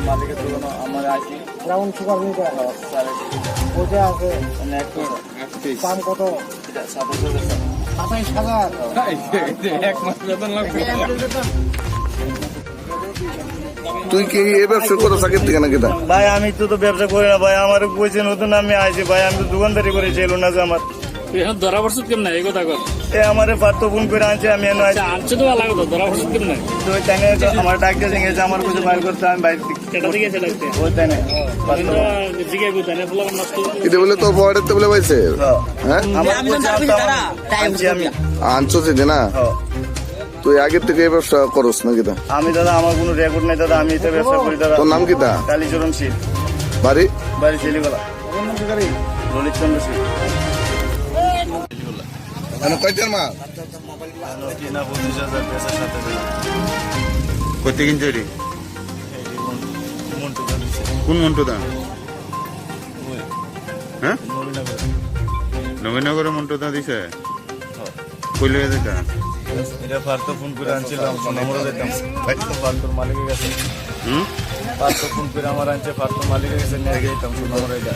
মালিকের দোকানে আমার আছি ব্রাউন সুগার নিতে ওটা আছে দাম কত? 27,000। এক মাস বেতন লাগবে। তুই কি এই ব্যবসা করো সাকিব থেকে নাকি? ভাই আমি তো ব্যবসা করি না ভাই, আমার বলছে নতুন আমি আইছি ভাই, আমি তো দোকানদারি করে ছিল না যে আমার এখন ধরা পড়ছে কেমন এই কথা কর আমার পাত্র ফোন করে আনছে, আমি এনে আইছি আনছে তো ভালো লাগতো, ধরা পড়ছে কেমন তো তাই না আমার ডাক্তার গেছে আমার কিছু বাইর করতে আমি বাইরে কেটা দিকে চলে আসছে ওই তাই না জিগে গো তাই না বললাম নষ্ট এটা বলে তোর বড়েতে বলে পাইছে হ্যাঁ আমার আনছি আমি আনছো যে না তুই আগের থেকে এই ব্যবসা করস নাকি? আমি দাদা আমার কোনো রেকর্ড নাই দাদা, আমি তো ব্যবসা করি দাদা। তোর নাম কি? কালীচরণ শীত, বাড়ি বাড়ি চেলিগলা, ললিত চন্দ্র শীত। কয়টার মাল কিনা 25,000 পেশার সাথে কত কিনছে রে? কোন মন্টু দা? হ্যাঁ নবীনগরে মন্টু দা দিছে কইলে যেটা এটা ফার্তো ফোন করে আনছিলাম, নম্বর দিতাম ফার্তোর মালিকের কাছে। ফার্তো ফোন করে আমার আনছে, ফার্তোর মালিকের কাছে নিয়ে গেছিলাম নম্বর এটা।